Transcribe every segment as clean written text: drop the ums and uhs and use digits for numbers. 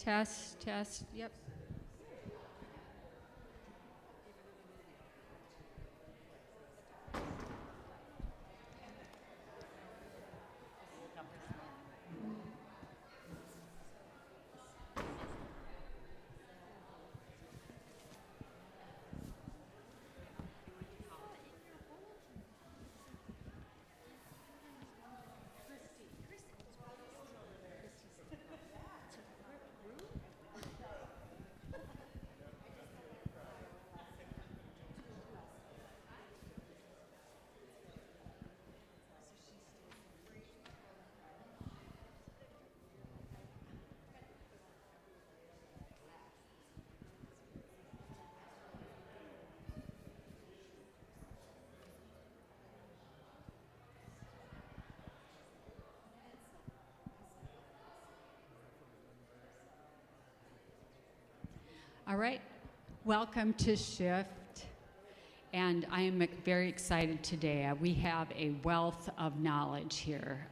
Test, test, yep. All right, welcome to Shift, and I am very excited today. We have a wealth of knowledge here.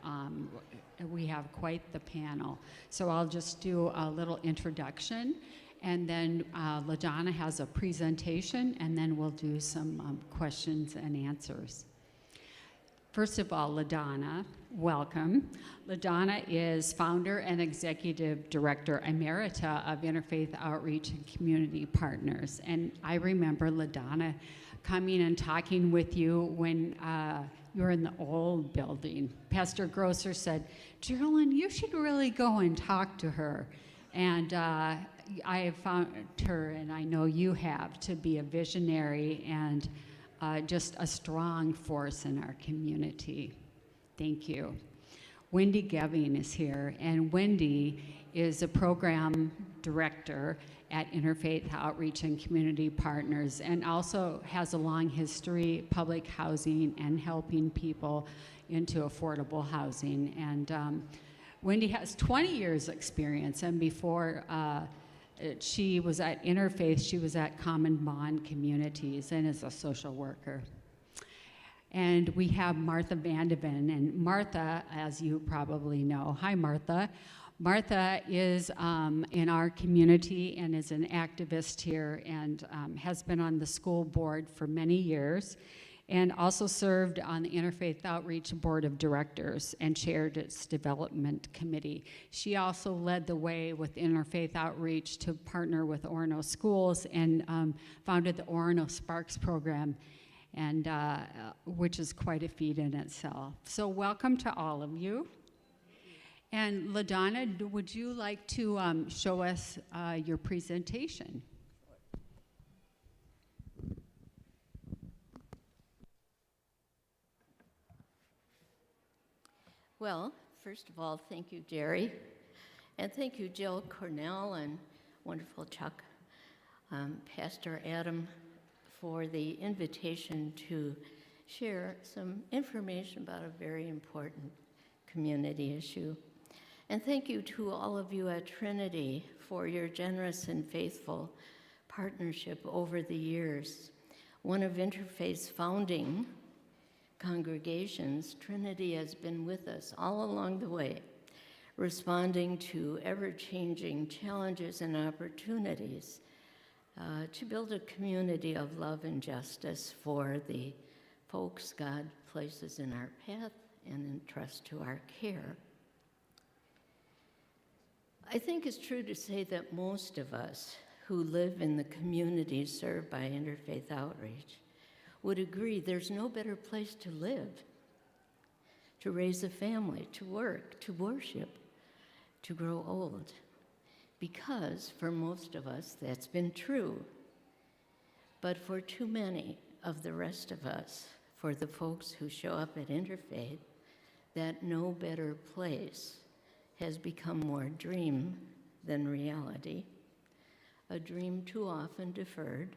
We have quite the panel. So I'll just do a little introduction, and then LaDonna has a presentation, and then we'll do some questions and answers. First of all, LaDonna, welcome. LaDonna is founder and executive director emerita of Interfaith Outreach and Community Partners. And I remember LaDonna coming and talking with you when you were in the old building. Pastor Grosser said, Geraldine, you should really go and talk to her. And I have found her, and I know you have, to be a visionary and just a strong force in our community. Thank you. Wendy Geving is here, and Wendy is a program director at Interfaith Outreach and Community Partners, and also has a long history public housing and helping people into affordable housing. And Wendy has 20 years experience, and before she was at Interfaith, she was at Common Bond Communities and is a social worker. And we have Martha Vandeven, and Martha, as you probably know, hi Martha. Martha is in our community and is an activist here and has been on the school board for many years and also served on the Interfaith Outreach Board of Directors and chaired its development committee. She also led the way with Interfaith Outreach to partner with Orono Schools and founded the Orono Sparks program, and which is quite a feat in itself. So welcome to all of you. And LaDonna, would you like to show us your presentation? Well, first of all, thank you, Jerry, and thank you, Jill Cornell and wonderful Chuck, Pastor Adam, for the invitation to share some information about a very important community issue. And thank you to all of you at Trinity for your generous and faithful partnership over the years. One of Interfaith's founding congregations, Trinity has been with us all along the way, responding to ever-changing challenges and opportunities to build a community of love and justice for the folks God places in our path and entrust to our care. I think it's true to say that most of us who live in the communities served by Interfaith Outreach would agree there's no better place to live, to raise a family, to work, to worship, to grow old. Because for most of us, that's been true. But for too many of the rest of us, for the folks who show up at Interfaith, that no better place has become more dream than reality, a dream too often deferred,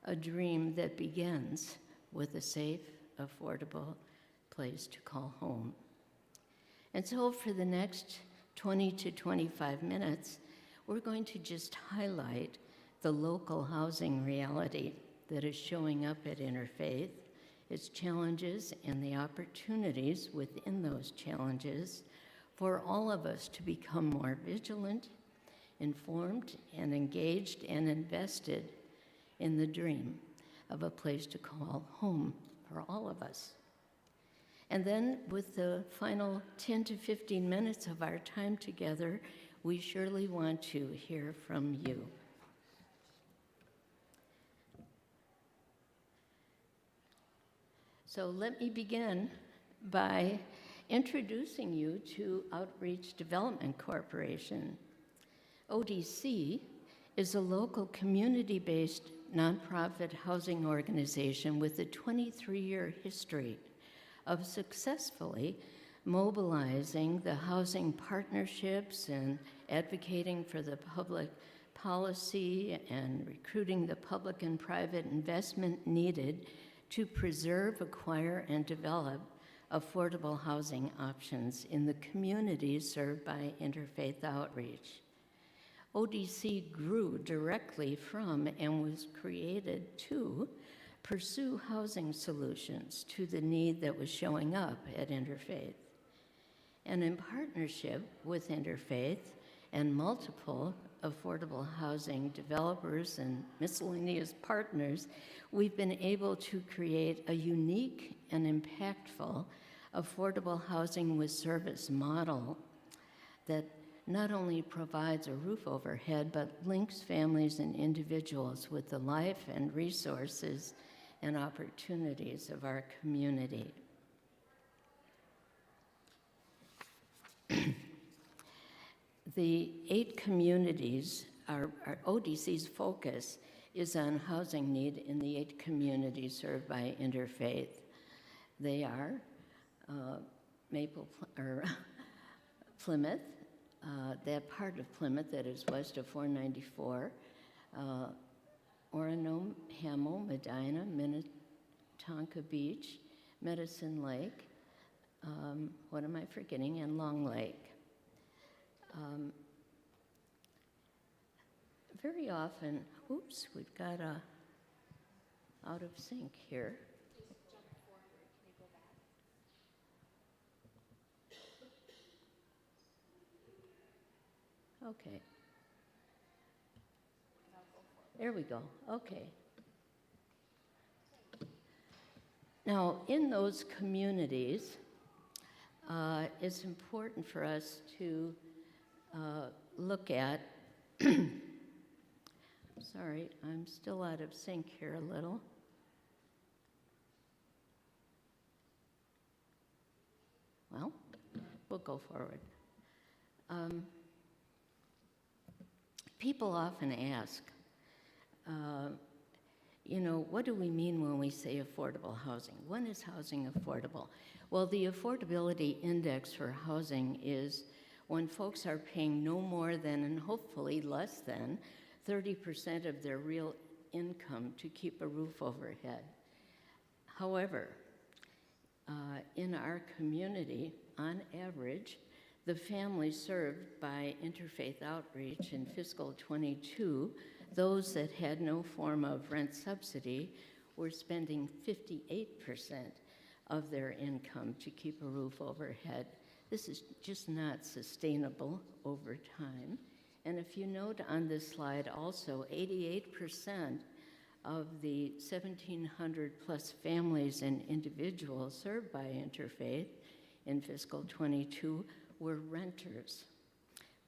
a dream that begins with a safe, affordable place to call home. And so for the next 20 to 25 minutes, we're going to just highlight the local housing reality that is showing up at Interfaith, its challenges and the opportunities within those challenges for all of us to become more vigilant informed and engaged and invested in the dream of a place to call home for all of us. And then with the final 10 to 15 minutes of our time together, we surely want to hear from you. So let me begin by introducing you to Outreach Development Corporation. ODC is a local community-based nonprofit housing organization with a 23-year history of successfully mobilizing the housing partnerships and advocating for the public policy and recruiting the public and private investment needed to preserve, acquire, and develop affordable housing options in the communities served by interfaith outreach. ODC grew directly from and was created to pursue housing solutions to the need that was showing up at Interfaith. And in partnership with Interfaith and multiple affordable housing developers and miscellaneous partners, we've been able to create a unique and impactful affordable housing with service model that not only provides a roof overhead, but links families and individuals with the life and resources and opportunities of our community. The 8 communities, our ODC's focus is on housing need in the 8 communities served by Interfaith. They are Plymouth, that part of Plymouth that is west of 494, Orono, Hamel, Medina, Minnetonka Beach, Medicine Lake, what am I forgetting, and Long Lake. Very often, oops, we've got a out of sync here. Just jump forward. Can you go back? Okay. There we go. Okay. Now, in those communities, it's important for us to look at, sorry, I'm still out of sync here a little. Well, we'll go forward. People often ask, what do we mean when we say affordable housing? When is housing affordable? Well, the affordability index for housing is when folks are paying no more than, and hopefully less than, 30% of their real income to keep a roof overhead. However, in our community, on average, the families served by Interfaith Outreach in fiscal 22, those that had no form of rent subsidy, were spending 58% of their income to keep a roof overhead. This is just not sustainable over time. And if you note on this slide also, 88% of the 1,700 plus families and individuals served by Interfaith in fiscal 22 were renters.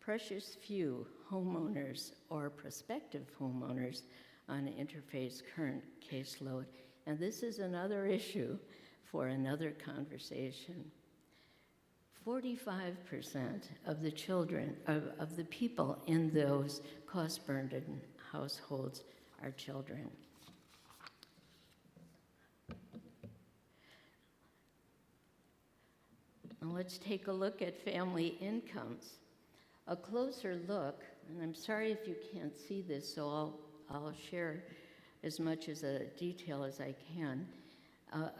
Precious few homeowners or prospective homeowners on Interfaith's current caseload. And this is another issue for another conversation. 45% of the children, of the people in those cost-burdened households are children. Now let's take a look at family incomes. A closer look, and I'm sorry if you can't see this, so I'll share as much as a detail as I can.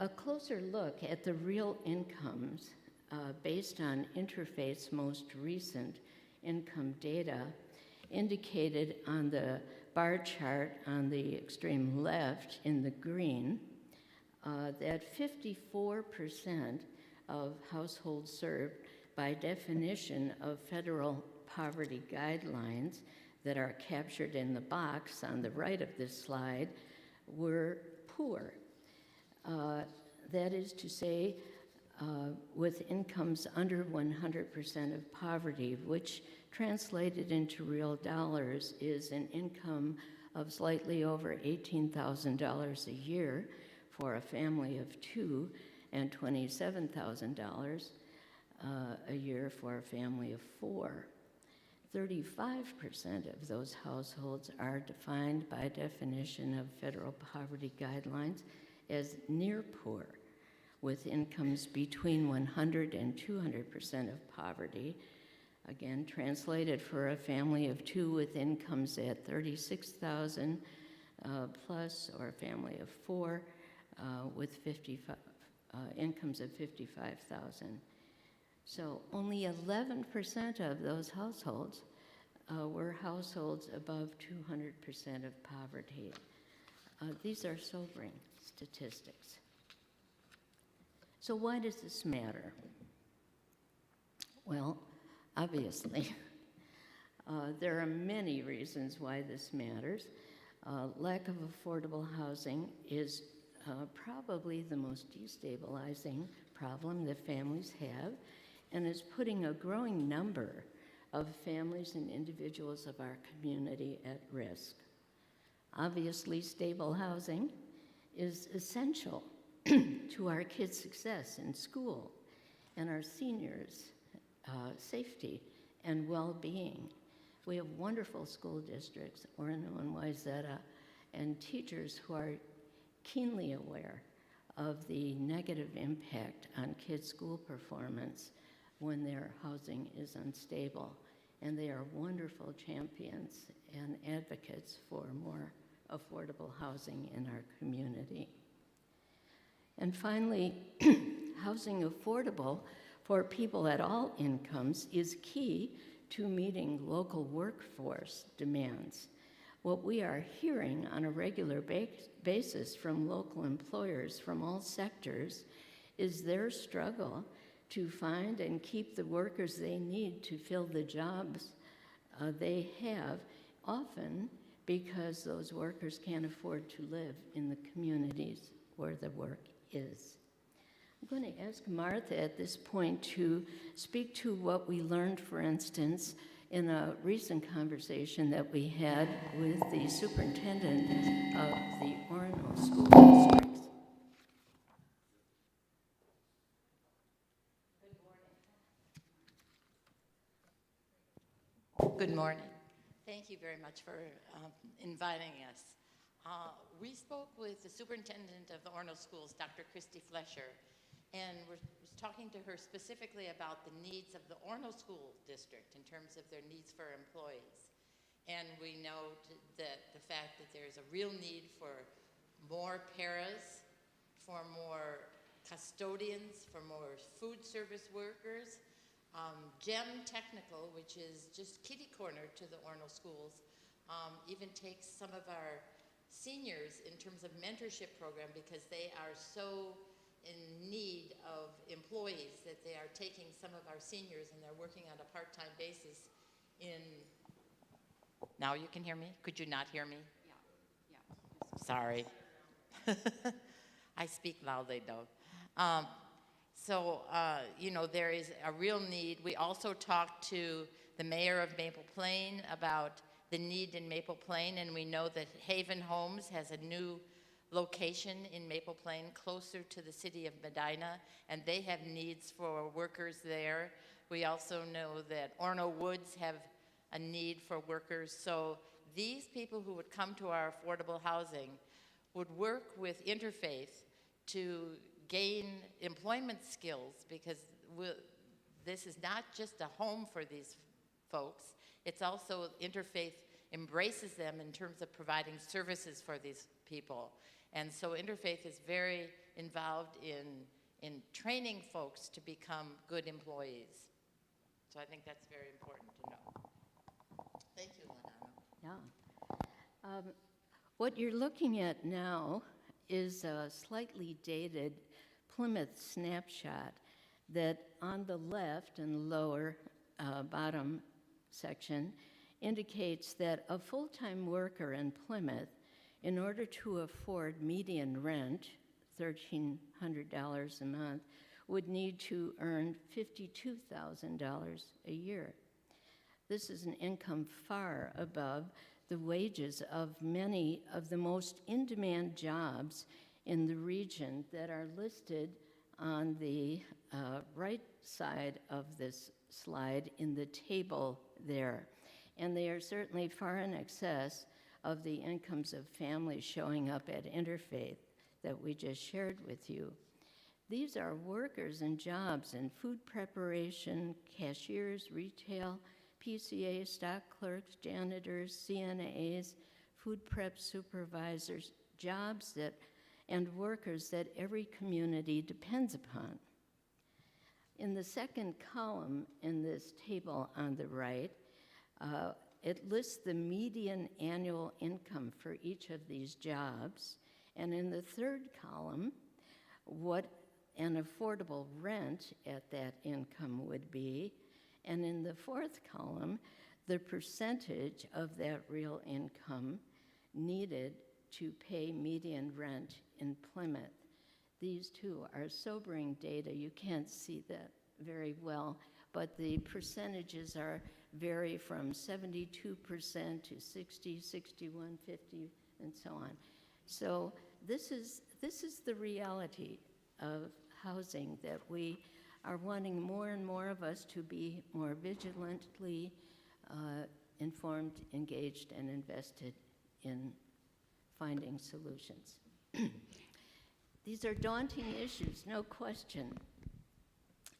A closer look at the real incomes based on Interfaith's most recent income data indicated on the bar chart on the extreme left in the green that 54% of households served by definition of federal poverty guidelines that are captured in the box on the right of this slide were poor. That is to say, with incomes under 100% of poverty, which translated into real dollars is an income of slightly over $18,000 a year for a family of two, and $27,000 a year for a family of four. 35% of those households are defined by definition of federal poverty guidelines as near poor, with incomes between 100 and 200% of poverty. Again, translated for a family of two with incomes at 36,000 plus, or a family of four with incomes of 55,000. So only 11% of those households were households above 200% of poverty. These are sobering statistics. So why does this matter? Well, obviously, there are many reasons why this matters. Lack of affordable housing is probably the most destabilizing problem that families have, and is putting a growing number of families and individuals of our community at risk. Obviously, stable housing is essential to our kids' success in school and our seniors' safety and well-being. We have wonderful school districts, Orono and Wayzata, and teachers who are keenly aware of the negative impact on kids' school performance when their housing is unstable. And they are wonderful champions and advocates for more affordable housing in our community. And finally, housing affordable for people at all incomes is key to meeting local workforce demands. What we are hearing on a regular basis from local employers from all sectors is their struggle to find and keep the workers they need to fill the jobs they have, often because those workers can't afford to live in the communities where the work is. I'm going to ask Martha at this point to speak to what we learned, for instance, in a recent conversation that we had with the superintendent of the Orono School Districts. Good morning. Thank you very much for inviting us. We spoke with the superintendent of the Orono schools, Dr. Christy Flesher, and we're talking to her specifically about the needs of the Orono school district in terms of their needs for employees. And we know that the fact that there's a real need for more paras, for more custodians, for more food service workers. GEM Technical, which is just kitty corner to the Orono schools, even takes some of our seniors in terms of mentorship program because they are so in need of employees that they are taking some of our seniors and they're working on a part-time basis in... Now you can hear me? Could you not hear me? Yeah. Sorry. I speak loudly though. There is a real need. We also talked to the mayor of Maple Plain about the need in Maple Plain, and we know that Haven Homes has a new location in Maple Plain closer to the city of Medina, and they have needs for workers there. We also know that Orono Woods have a need for workers. So these people who would come to our affordable housing would work with Interfaith to gain employment skills, because this is not just a home for these folks, it's also Interfaith embraces them in terms of providing services for these people. And so Interfaith is very involved in training folks to become good employees. So I think that's very important to know. Thank you, Ladonna. Yeah. What you're looking at now is a slightly dated Plymouth snapshot that on the left and lower bottom section indicates that a full-time worker in Plymouth, in order to afford median rent, $1,300 a month, would need to earn $52,000 a year. This is an income far above the wages of many of the most in-demand jobs in the region that are listed on the right side of this slide in the table there. And they are certainly far in excess of the incomes of families showing up at Interfaith that we just shared with you. These are workers in jobs in food preparation, cashiers, retail, PCA, stock clerks, janitors, CNAs, food prep supervisors, jobs that and workers that every community depends upon. In the second column in this table on the right, it lists the median annual income for each of these jobs, and in the third column, what an affordable rent at that income would be, and in the fourth column, the percentage of that real income needed to pay median rent in Plymouth. These two are sobering data. You can't see that very well, but the percentages vary from 72% to 60, 61, 50, and so on. So this is the reality of housing, that we are wanting more and more of us to be more vigilantly informed, engaged, and invested in finding solutions. These are daunting issues, no question.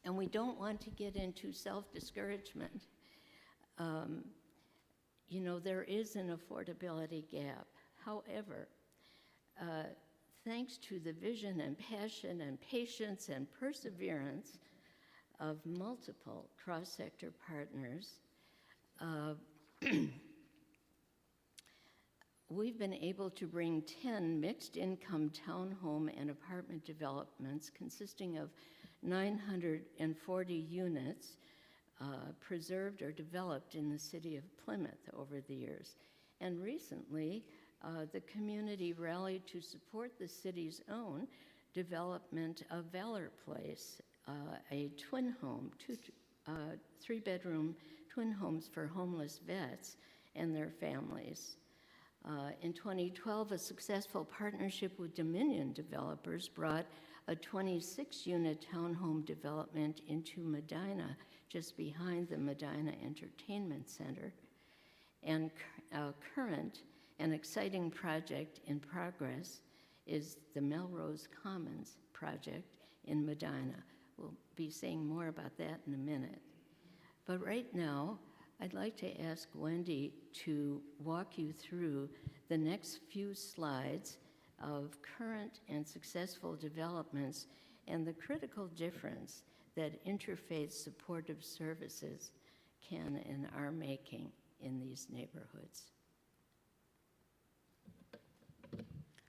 And we don't want to get into self-discouragement. There is an affordability gap. However, thanks to the vision and passion and patience and perseverance of multiple cross-sector partners, we've been able to bring 10 mixed-income townhome and apartment developments consisting of 940 units preserved or developed in the city of Plymouth over the years. And recently, the community rallied to support the city's own development of Valor Place, a twin home, three-bedroom twin homes for homeless vets and their families. In 2012, a successful partnership with Dominion developers brought a 26-unit townhome development into Medina, just behind the Medina Entertainment Center. And a current and exciting project in progress is the Melrose Commons project in Medina. We'll be saying more about that in a minute. But right now, I'd like to ask Wendy to walk you through the next few slides of current and successful developments and the critical difference that interfaith supportive services can and are making in these neighborhoods.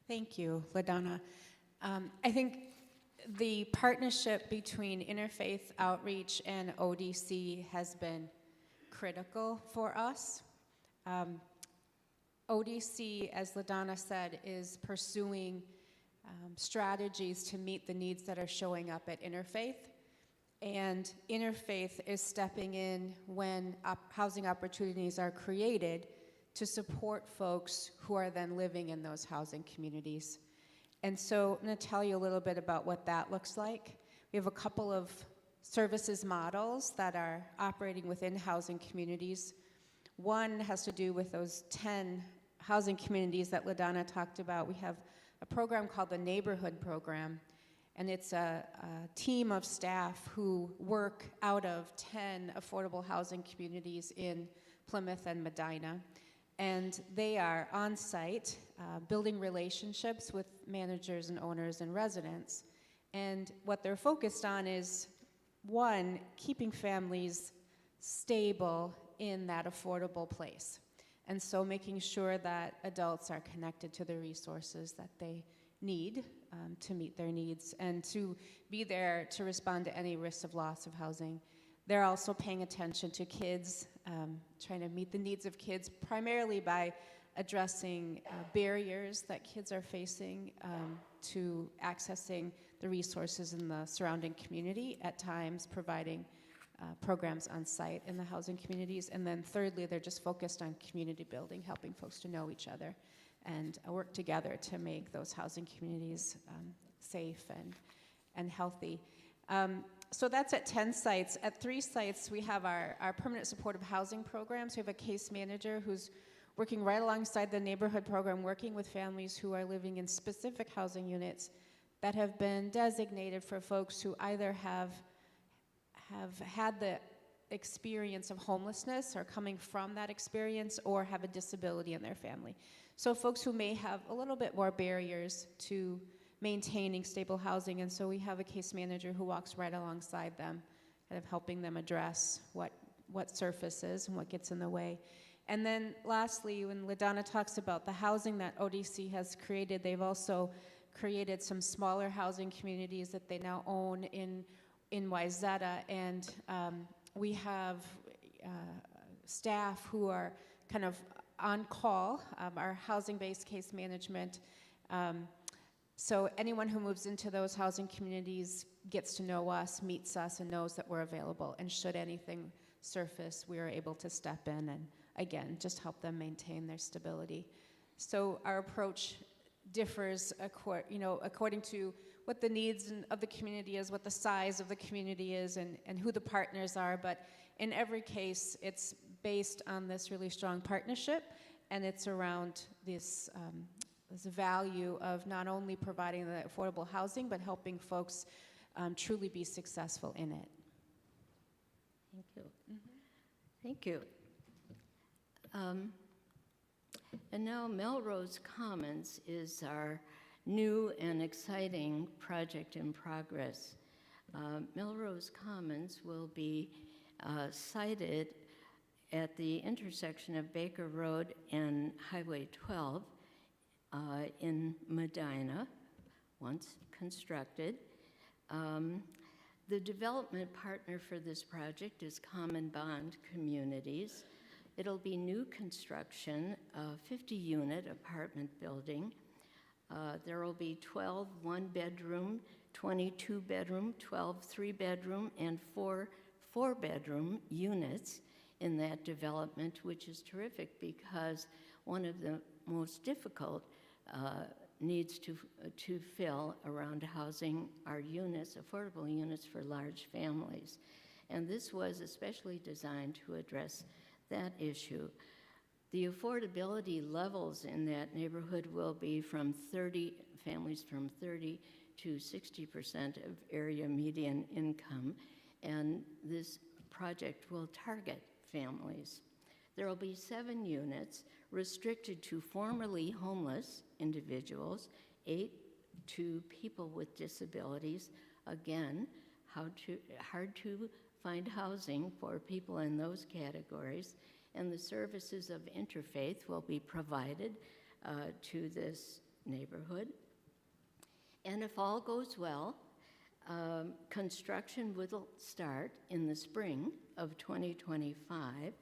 Thank you, LaDonna. I think the partnership between Interfaith Outreach and ODC has been critical for us. ODC, as LaDonna said, is pursuing strategies to meet the needs that are showing up at Interfaith. And Interfaith is stepping in when housing opportunities are created to support folks who are then living in those housing communities. And so I'm going to tell you a little bit about what that looks like. We have a couple of services models that are operating within housing communities. One has to do with those 10 housing communities that LaDonna talked about. We have a program called the Neighborhood Program, and it's a team of staff who work out of 10 affordable housing communities in Plymouth and Medina. And they are on site, building relationships with managers and owners and residents. And what they're focused on is, one, keeping families stable in that affordable place. And so making sure that adults are connected to the resources that they need to meet their needs and to be there to respond to any risks of loss of housing They're also paying attention to kids, trying to meet the needs of kids, primarily by addressing barriers that kids are facing to accessing the resources in the surrounding community, at times providing programs on site in the housing communities. And then thirdly, they're just focused on community building, helping folks to know each other and work together to make those housing communities safe and healthy. So that's at 10 sites. At 3 sites, we have our permanent supportive housing programs. We have a case manager who's working right alongside the neighborhood program, working with families who are living in specific housing units that have been designated for folks who either have had the experience of homelessness or coming from that experience or have a disability in their family. So folks who may have a little bit more barriers to maintaining stable housing, and so we have a case manager who walks right alongside them, kind of helping them address what surfaces and what gets in the way. And then lastly, when LaDonna talks about the housing that ODC has created, they've also created some smaller housing communities that they now own in Wayzata, and we have staff who are kind of on call, our housing-based case management. So anyone who moves into those housing communities gets to know us, meets us, and knows that we're available. And should anything surface, we are able to step in and, again, just help them maintain their stability. So our approach differs according to what the needs of the community is, what the size of the community is, and who the partners are. But in every case, it's based on this really strong partnership, and it's around this value of not only providing the affordable housing, but helping folks truly be successful in it. Thank you. Thank you. And now Melrose Commons is our new and exciting project in progress. Melrose Commons will be sited at the intersection of Baker Road and Highway 12 in Medina, once constructed. The development partner for this project is Common Bond Communities. It'll be new construction, a 50-unit apartment building. There will be 12 one-bedroom, 22 bedroom, 12 three-bedroom, and 4 four-bedroom units in that development, which is terrific because one of the most difficult needs to fill around housing are units, affordable units for large families. And this was especially designed to address that issue. The affordability levels in that neighborhood will be from 30 families from 30 to 60% of area median income, and this project will target families. There will be 7 units restricted to formerly homeless individuals, 8 to people with disabilities. Again, hard to find housing for people in those categories, and the services of interfaith will be provided to this neighborhood. And if all goes well, construction will start in the spring of 2025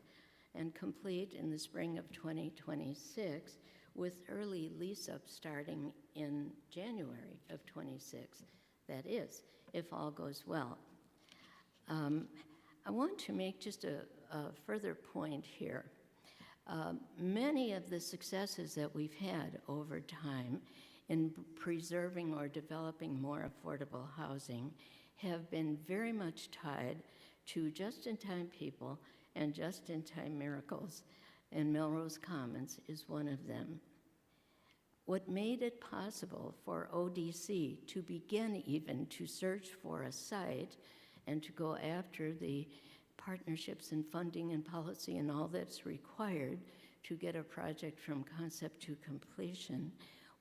and complete in the spring of 2026, with early lease-up starting in January of 26. That is, if all goes well. I want to make just a further point here. Many of the successes that we've had over time in preserving or developing more affordable housing have been very much tied to just-in-time people and just-in-time miracles, and Melrose Commons is one of them. What made it possible for ODC to begin even to search for a site and to go after the partnerships and funding and policy and all that's required to get a project from concept to completion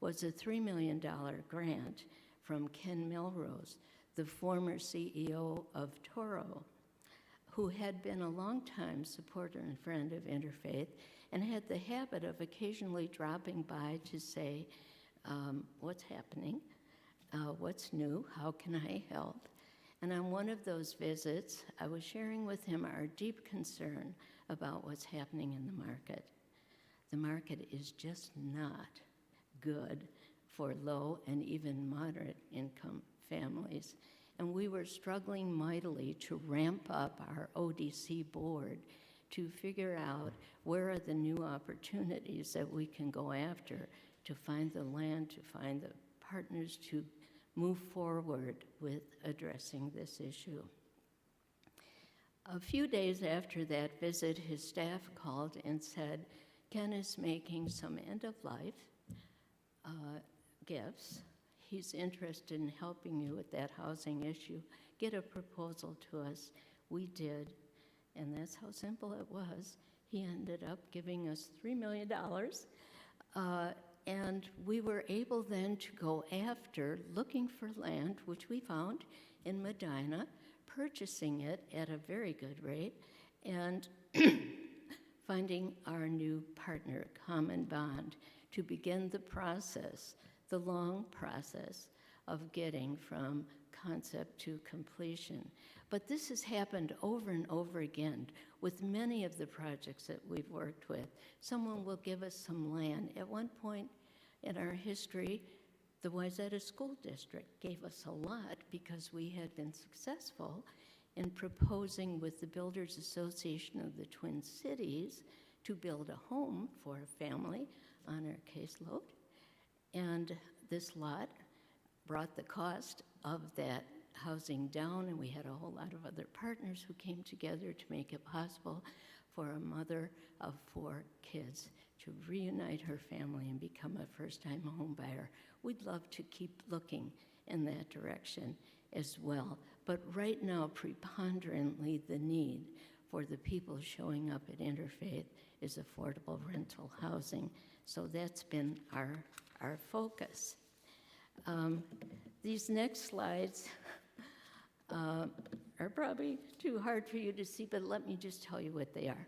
was a $3 million grant from Ken Melrose, the former CEO of Toro, who had been a longtime supporter and friend of Interfaith and had the habit of occasionally dropping by to say, what's happening, what's new, how can I help? And on one of those visits, I was sharing with him our deep concern about what's happening in the market. The market is just not good for low and even moderate income families. And we were struggling mightily to ramp up our ODC board to figure out where are the new opportunities that we can go after to find the land, to find the partners to move forward with addressing this issue. A few days after that visit, his staff called and said, Ken is making some end-of-life gifts. He's interested in helping you with that housing issue. Get a proposal to us. We did, and that's how simple it was. He ended up giving us $3 million, and we were able then to go after looking for land, which we found in Medina, purchasing it at a very good rate, and finding our new partner, Common Bond, to begin the process, the long process of getting from concept to completion. But this has happened over and over again with many of the projects that we've worked with. Someone will give us some land. At one point in our history, the Wayzata School District gave us a lot because we had been successful in proposing with the Builders Association of the Twin Cities to build a home for a family on our caseload. And this lot brought the cost of that housing down, and we had a whole lot of other partners who came together to make it possible for a mother of 4 kids to reunite her family and become a first-time home buyer. We'd love to keep looking in that direction as well. But right now, preponderantly, the need for the people showing up at Interfaith is affordable rental housing. So that's been our focus. These next slides are probably too hard for you to see, but let me just tell you what they are.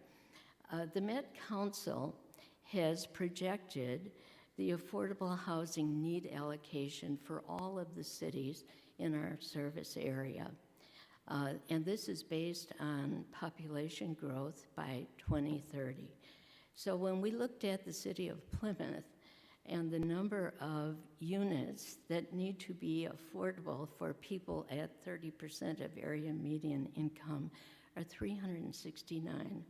The Met Council has projected the affordable housing need allocation for all of the cities in our service area. And this is based on population growth by 2030. So when we looked at the city of Plymouth and the number of units that need to be affordable for people at 30% of area median income are 369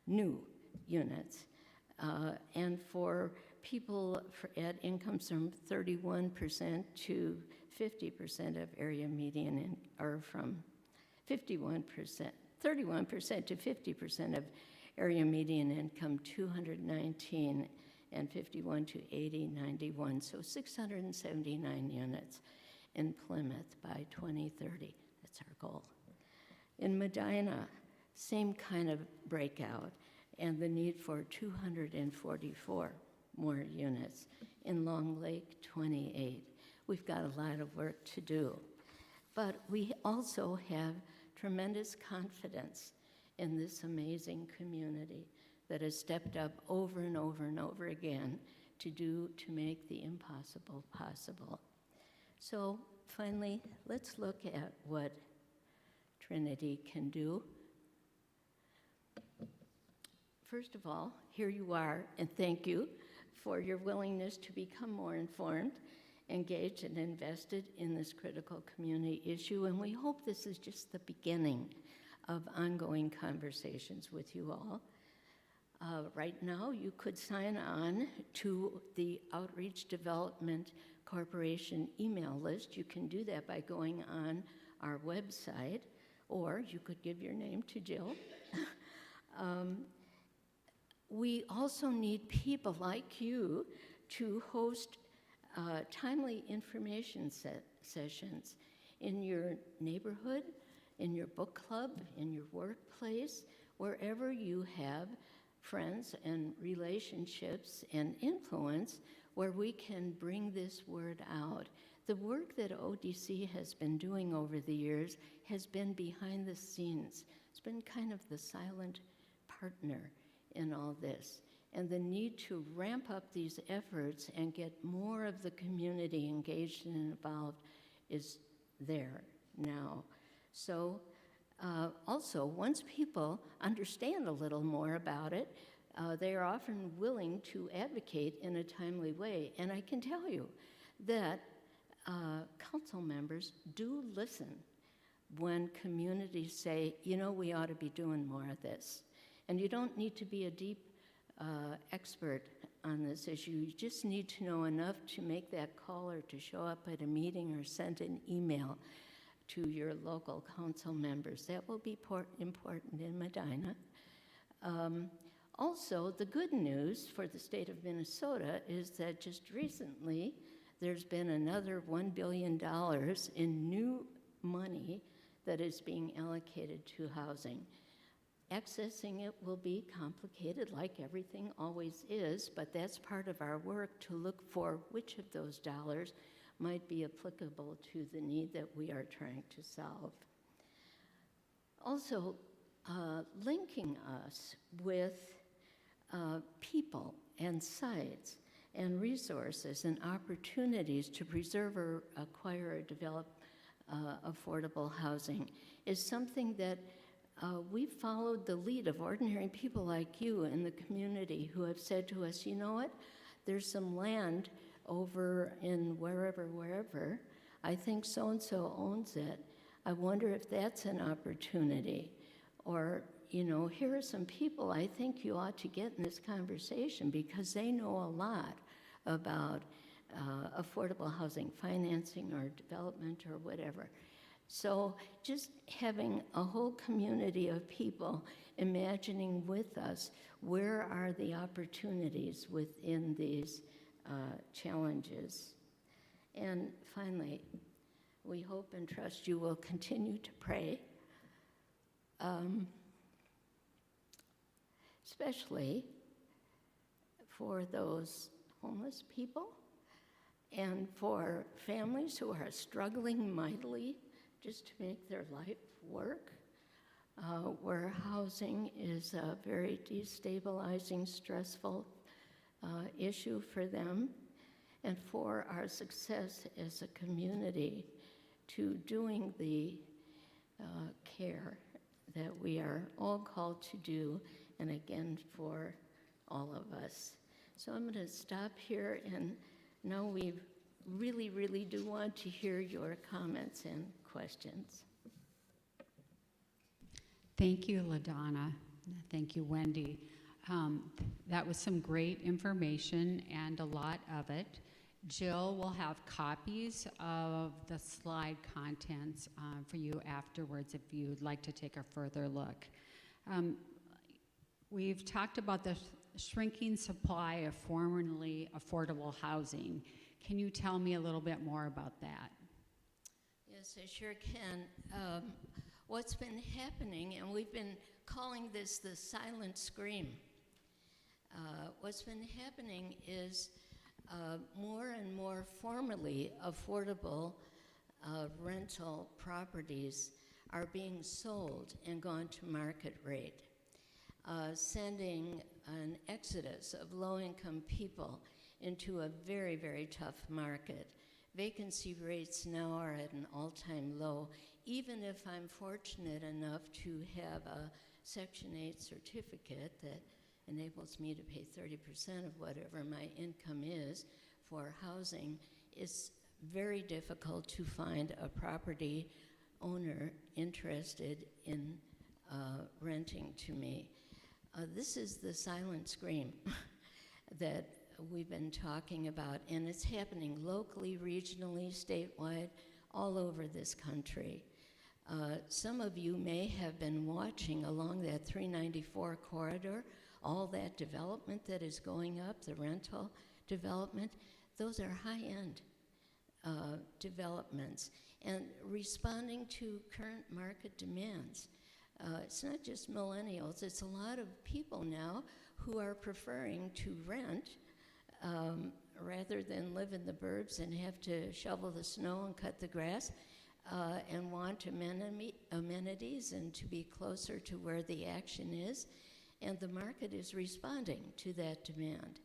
new units. And for people at incomes from 31% to 50% of area median, or from 31% to 50% of area median income, 219, and 51 to 80, 91. So 679 units in Plymouth by 2030. That's our goal. In Medina, same kind of breakout, and the need for 244 more units. In Long Lake, 28. We've got a lot of work to do. But we also have tremendous confidence in this amazing community that has stepped up over and over and over again to make the impossible possible. So finally, let's look at what Trinity can do. First of all, here you are, and thank you for your willingness to become more informed, engaged, and invested in this critical community issue. And we hope this is just the beginning of ongoing conversations with you all. Right now, you could sign on to the Outreach Development Corporation email list. You can do that by going on our website, or you could give your name to Jill. We also need people like you to host timely information sessions in your neighborhood, in your book club, in your workplace, wherever you have friends and relationships and influence, where we can bring this word out. The work that ODC has been doing over the years has been behind the scenes. It's been kind of the silent partner in all this. And the need to ramp up these efforts and get more of the community engaged and involved is there now. So also, once people understand a little more about it, they are often willing to advocate in a timely way. And I can tell you that council members do listen when communities say, you know, we ought to be doing more of this. And you don't need to be a deep expert on this issue. You just need to know enough to make that call or to show up at a meeting or send an email to your local council members. That will be important in Medina. Also, the good news for the state of Minnesota is that just recently there's been another $1 billion in new money that is being allocated to housing. Accessing it will be complicated, like everything always is, but that's part of our work to look for which of those dollars might be applicable to the need that we are trying to solve. Also, linking us with people and sites and resources and opportunities to preserve or acquire or develop affordable housing is something that we've followed the lead of ordinary people like you in the community who have said to us, you know what, there's some land over in wherever, I think so-and-so owns it. I wonder if that's an opportunity. Or, you know, here are some people I think you ought to get in this conversation because they know a lot about affordable housing financing or development or whatever. So just having a whole community of people imagining with us where are the opportunities within these challenges. And finally, we hope and trust you will continue to pray, especially for those homeless people and for families who are struggling mightily just to make their life work, where housing is a very destabilizing, stressful issue for them, and for our success as a community to doing the care that we are all called to do, and again, for all of us. So I'm going to stop here, and now we really, really do want to hear your comments and questions. Thank you, LaDonna. Thank you, Wendy. That was some great information and a lot of it. Jill will have copies of the slide contents for you afterwards if you'd like to take a further look. We've talked about the shrinking supply of formerly affordable housing. Can you tell me a little bit more about that? Yes, I sure can. What's been happening, and we've been calling this the silent scream. What's been happening is more and more formerly affordable rental properties are being sold and gone to market rate, sending an exodus of low-income people into a very, very tough market. Vacancy rates now are at an all-time low. Even if I'm fortunate enough to have a Section 8 certificate that enables me to pay 30% of whatever my income is for housing, it's very difficult to find a property owner interested in renting to me. This is the silent scream that we've been talking about, and it's happening locally, regionally, statewide, all over this country. Some of you may have been watching along that 394 corridor, all that development that is going up, the rental development. Those are high-end developments and responding to current market demands. It's not just millennials, it's a lot of people now who are preferring to rent rather than live in the burbs and have to shovel the snow and cut the grass, and want amenities and to be closer to where the action is. And the market is responding to that demand.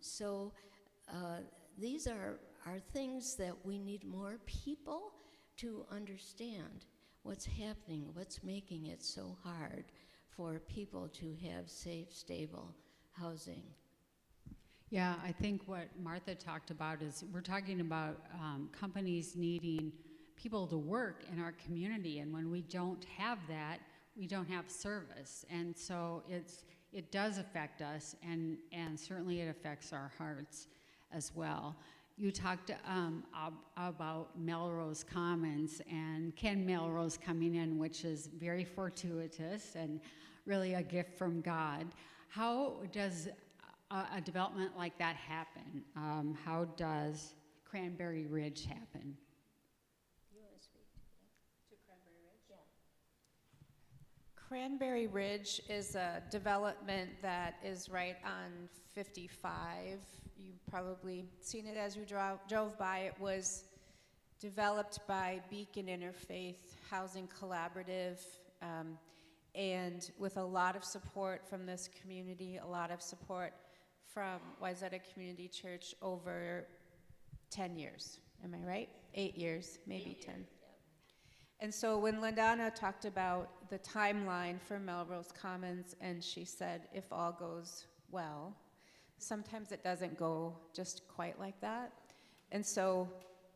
So these are things that we need more people to understand. what's happening, what's making it so hard for people to have safe, stable housing. Yeah, I think what Martha talked about is we're talking about companies needing people to work in our community, and when we don't have that, we don't have service. And so it does affect us, and certainly it affects our hearts as well. You talked about Melrose Commons and Ken Melrose coming in, which is very fortuitous and really a gift from God. How does a development like that happen? How does Cranberry Ridge happen? You want to speak to Cranberry Ridge? Yeah. Cranberry Ridge is a development that is right on 55. You've probably seen it as you drove by. It was developed by Beacon Interfaith Housing Collaborative, and with a lot of support from this community, a lot of support from Wayzata Community Church over 10 years. Am I right? 8 years, maybe 10. Yep. And so when LaDonna talked about the timeline for Melrose Commons, and she said, if all goes well, sometimes it doesn't go just quite like that. And so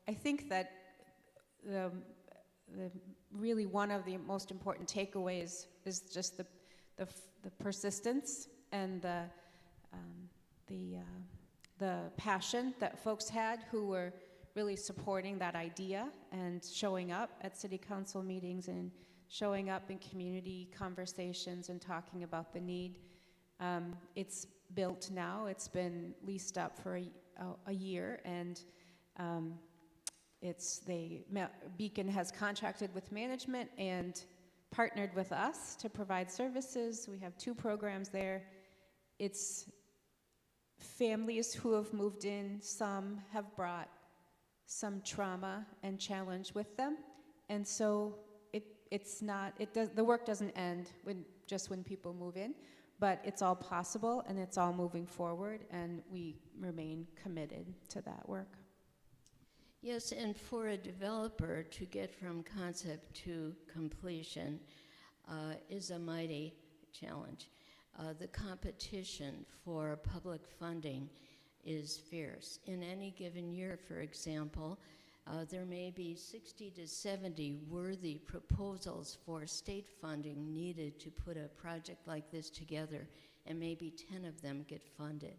I think that the really one of the most important takeaways is just the persistence and the passion that folks had who were really supporting that idea and showing up at city council meetings and showing up in community conversations and talking about the need. It's built now. It's been leased up for a year, and Beacon has contracted with management and partnered with us to provide services. We have 2 programs there. It's families who have moved in. Some have brought some trauma and challenge with them, and so the work doesn't end when people move in, but it's all possible and it's all moving forward, and we remain committed to that work. Yes, and for a developer to get from concept to completion is a mighty challenge. The competition for public funding is fierce. In any given year, for example, there may be 60 to 70 worthy proposals for state funding needed to put a project like this together, and maybe 10 of them get funded.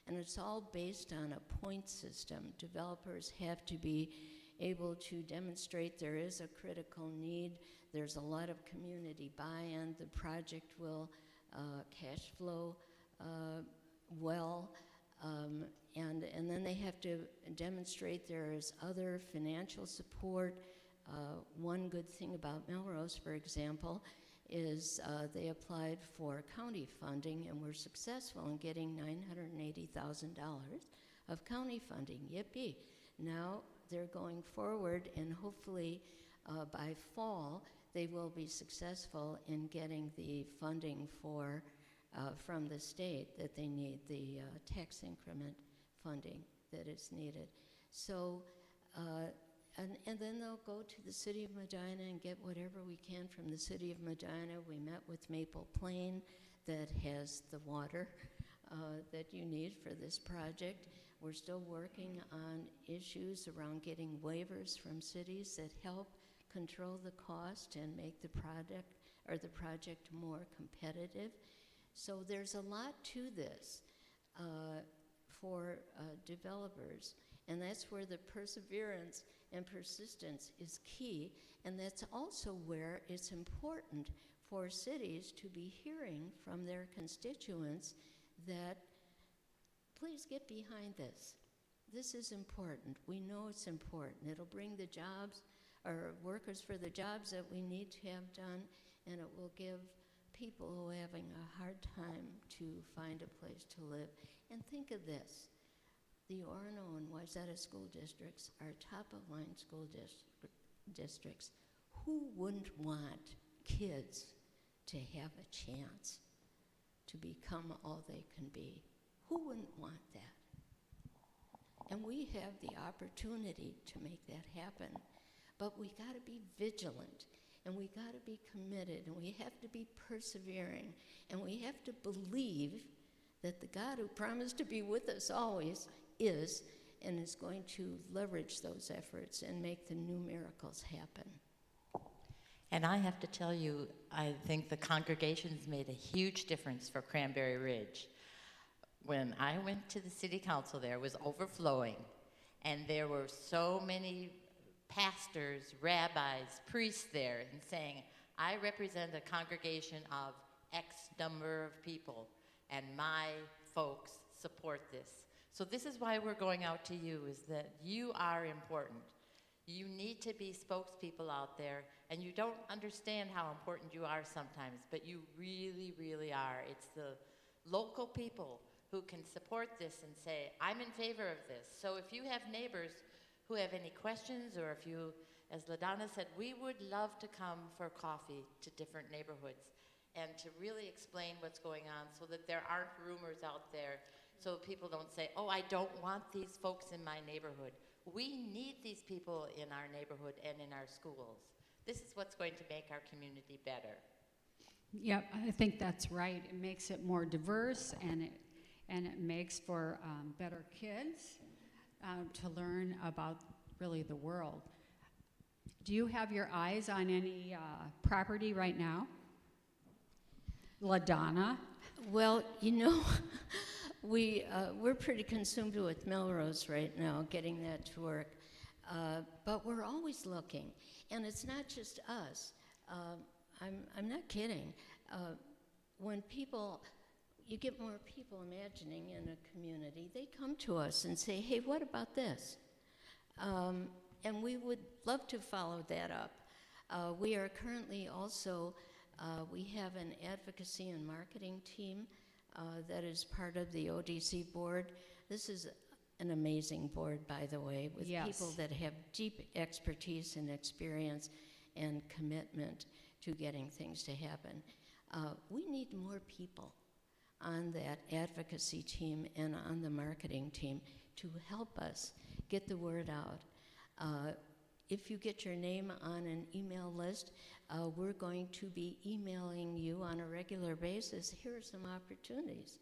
And it's all based on a point system. Developers have to be able to demonstrate there is a critical need, there's a lot of community buy-in, the project will cash flow well, and then they have to demonstrate there is other financial support. One good thing about Melrose, for example, is they applied for county funding and were successful in getting $980,000 of county funding. Yippee. Now they're going forward, and hopefully by fall they will be successful in getting the funding from the state that they need, the tax increment funding that is needed. So, and then they'll go to the city of Medina and get whatever we can from the city of Medina. We met with Maple Plain that has the water that you need for this project. We're still working on issues around getting waivers from cities that help control the cost and make the project more competitive. So there's a lot to this for developers, and that's where the perseverance and persistence is key, and that's also where it's important for cities to be hearing from their constituents that please get behind this. This is important. We know it's important. It'll bring the jobs or workers for the jobs that we need to have done, and it will give people who are having a hard time to find a place to live. And think of this. The Orono and Wayzata school districts are top-of-line school districts. Who wouldn't want kids to have a chance to become all they can be? Who wouldn't want that? And we have the opportunity to make that happen. But we got to be vigilant. And we got to be committed, and we have to be persevering, and we have to believe that the God who promised to be with us always is, and is going to leverage those efforts and make the new miracles happen. And I have to tell you, I think the congregations made a huge difference for Cranberry Ridge. When I went to the city council there, it was overflowing, and there were so many pastors, rabbis, priests there, and saying, I represent a congregation of X number of people, and my folks support this. So this is why we're going out to you, is that you are important. You need to be spokespeople out there, and you don't understand how important you are sometimes, but you really, really are. It's the local people who can support this and say, I'm in favor of this. So if you have neighbors who have any questions, or if you, as LaDonna said, we would love to come for coffee to different neighborhoods and to really explain what's going on so that there aren't rumors out there, so people don't say, oh, I don't want these folks in my neighborhood. We need these people in our neighborhood and in our schools. This is what's going to make our community better. Yep, I think that's right. It makes it more diverse, and it makes for better kids to learn about really the world. Do you have your eyes on any property right now? LaDonna? Well, you know, we're pretty consumed with Melrose right now, getting that to work. But we're always looking, and it's not just us. I'm not kidding. When you get more people imagining in a community, they come to us and say, hey, what about this? And we would love to follow that up. We are currently also, we have an advocacy and marketing team that is part of the ODC board. This is an amazing board, by the way, with people that have deep expertise and experience and commitment to getting things to happen. We need more people on that advocacy team and on the marketing team to help us get the word out. If you get your name on an email list, we're going to be emailing you on a regular basis. Here are some opportunities.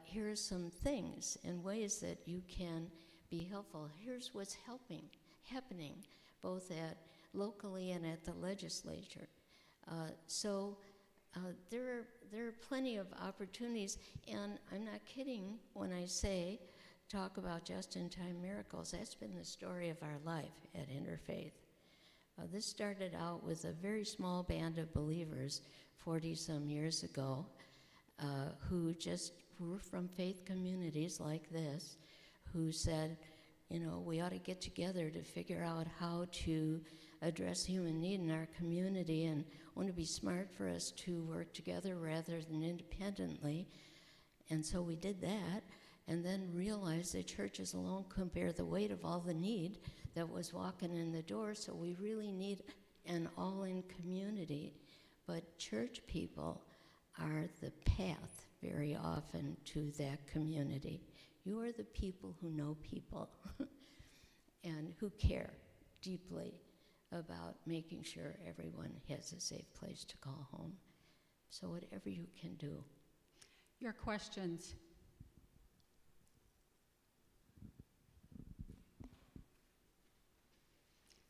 Here are some things and ways that you can be helpful. Here's what's happening, both at locally and at the legislature. So there are plenty of opportunities, and I'm not kidding when I say talk about just-in-time miracles. That's been the story of our life at Interfaith. This started out with a very small band of believers 40-some years ago who just were from faith communities like this, who said, you know, we ought to get together to figure out how to address human need in our community, and wouldn't it be smart for us to work together rather than independently? And so we did that, and then realized that churches alone couldn't bear the weight of all the need that was walking in the door, so we really need an all-in community. But church people are the path very often to that community. You are the people who know people and who care deeply about making sure everyone has a safe place to call home. So whatever you can do. Your questions.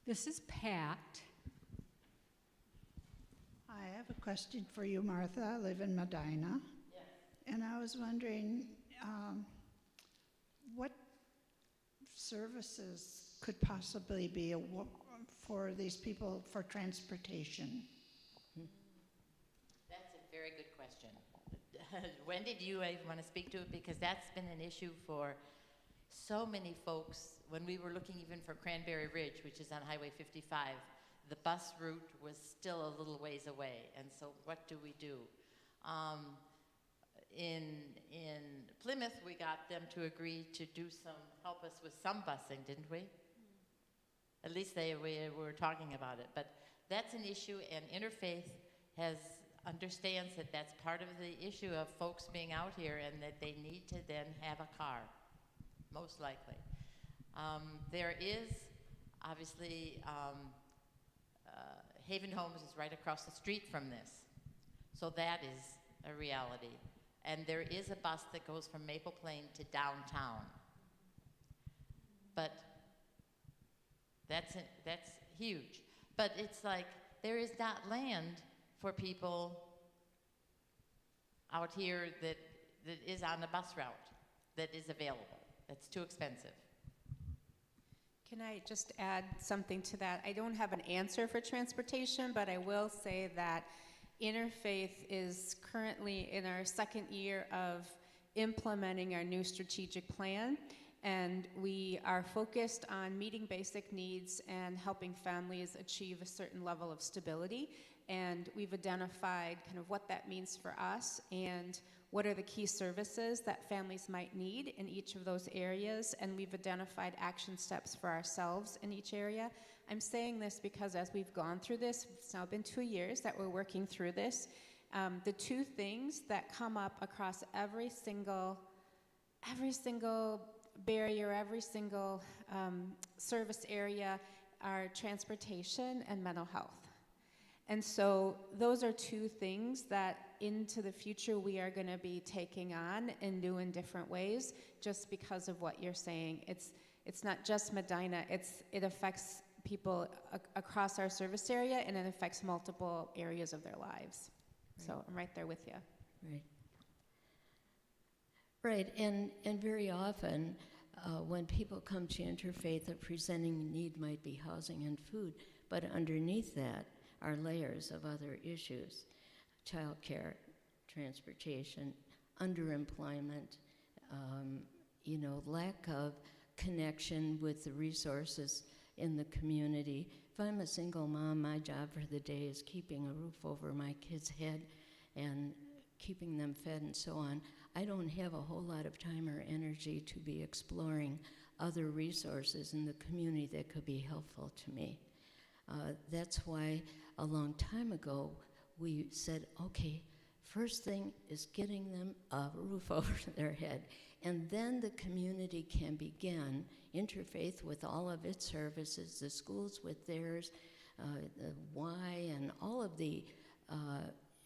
This is Pat. I have a question for you, Martha. I live in Medina. Yes. And I was wondering what services could possibly be for these people for transportation? That's a very good question. Wendy, do you want to speak to it? Because that's been an issue for so many folks. When we were looking even for Cranberry Ridge, which is on Highway 55, the bus route was still a little ways away. And so what do we do? In Plymouth, we got them to agree to help us with some busing, didn't we? At least we were talking about it. But that's an issue, and Interfaith understands that that's part of the issue of folks being out here, and that they need to then have a car, most likely. There is obviously Haven Homes is right across the street from this. So that is a reality. And there is a bus that goes from Maple Plain to downtown. But that's huge. But it's like there is not land for people out here that is on the bus route that is available. That's too expensive. Can I just add something to that? I don't have an answer for transportation, but I will say that Interfaith is currently in our second year of implementing our new strategic plan, and we are focused on meeting basic needs and helping families achieve a certain level of stability. And we've identified kind of what that means for us and what are the key services that families might need in each of those areas, and we've identified action steps for ourselves in each area. I'm saying this because as we've gone through this, it's now been 2 years that we're working through this, the two things that come up across every single barrier, every single service area are transportation and mental health. And so those are two things that into the future we are going to be taking on and do in different ways, just because of what you're saying. It's not just Medina, it affects people across our service area, and it affects multiple areas of their lives. Right. So I'm right there with you. Right. Right, and very often when people come to Interfaith, a presenting need might be housing and food, but underneath that are layers of other issues: childcare, transportation, underemployment, lack of connection with the resources in the community. If I'm a single mom, my job for the day is keeping a roof over my kid's head and keeping them fed and so on. I don't have a whole lot of time or energy to be exploring other resources in the community that could be helpful to me. That's why a long time ago we said, okay, first thing is getting them a roof over their head, and then the community can begin, Interfaith with all of its services, the schools with theirs, the Y, and all of the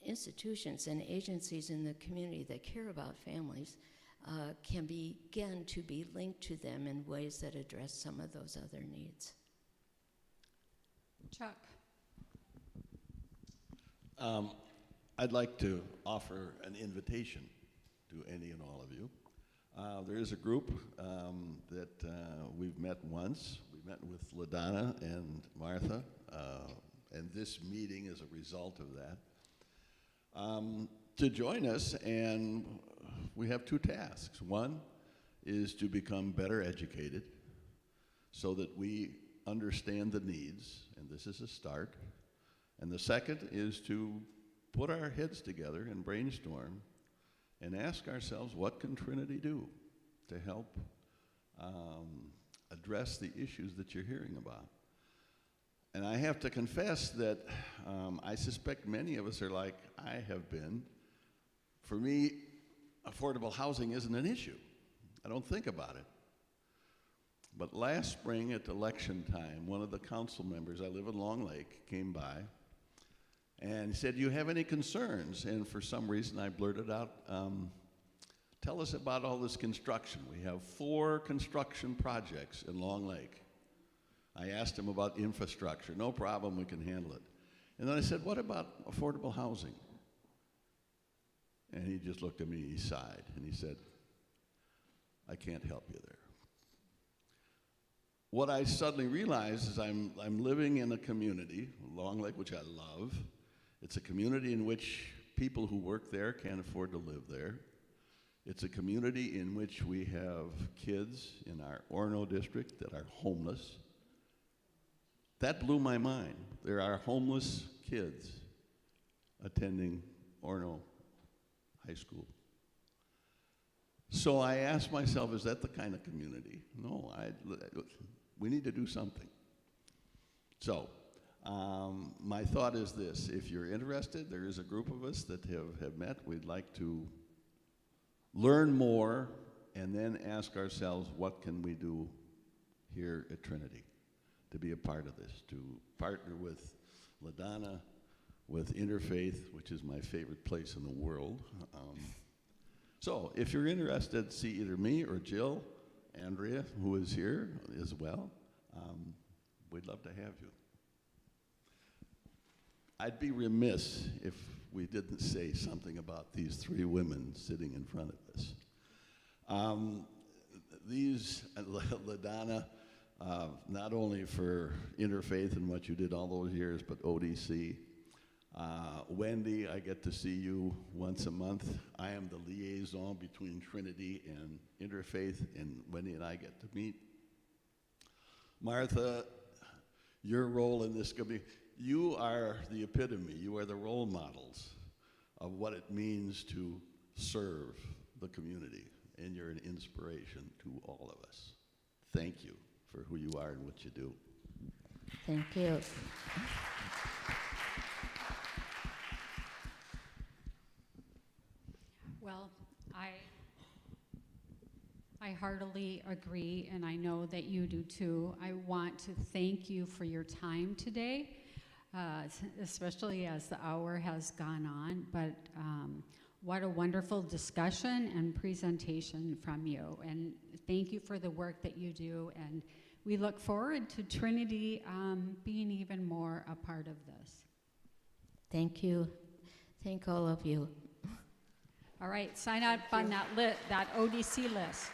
institutions and agencies in the community that care about families can begin to be linked to them in ways that address some of those other needs. Chuck. I'd like to offer an invitation to any and all of you. There is a group that we've met once. We met with LaDonna and Martha, and this meeting is a result of that. To join us, and we have two tasks. One is to become better educated so that we understand the needs, and this is a start. And the second is to put our heads together and brainstorm and ask ourselves, what can Trinity do to help address the issues that you're hearing about? And I have to confess that I suspect many of us are like I have been. For me, affordable housing isn't an issue. I don't think about it. But last spring at election time, one of the council members, I live in Long Lake, came by and he said, "Do you have any concerns?" And for some reason I blurted out, "Tell us about all this construction. We have 4 construction projects in Long Lake." I asked him about infrastructure. "No problem, we can handle it." And then I said, "What about affordable housing?" And he just looked at me, he sighed, and he said, "I can't help you there." What I suddenly realized is I'm living in a community, Long Lake, which I love. It's a community in which people who work there can't afford to live there. It's a community in which we have kids in our Orono district that are homeless. That blew my mind. There are homeless kids attending Orono High School. So I asked myself, is that the kind of community? No, we need to do something. So my thought is this: if you're interested, there is a group of us that have met. We'd like to learn more and then ask ourselves, what can we do here at Trinity to be a part of this, to partner with LaDonna with Interfaith, which is my favorite place in the world. So if you're interested to see either me or Jill, Andrea, who is here as well, we'd love to have you. I'd be remiss if we didn't say something about these three women sitting in front of us. LaDonna, not only for Interfaith and what you did all those years, but ODC. Wendy, I get to see you once a month. I am the liaison between Trinity and Interfaith, and Wendy and I get to meet. Martha, your role in this community, you are the epitome, you are the role models of what it means to serve the community, and you're an inspiration to all of us. Thank you for who you are and what you do. Thank you. Well, I heartily agree, and I know that you do too. I want to thank you for your time today, especially as the hour has gone on, but what a wonderful discussion and presentation from you, and thank you for the work that you do, and we look forward to Trinity being even more a part of this. Thank you. Thank all of you. All right, sign up on that ODC list.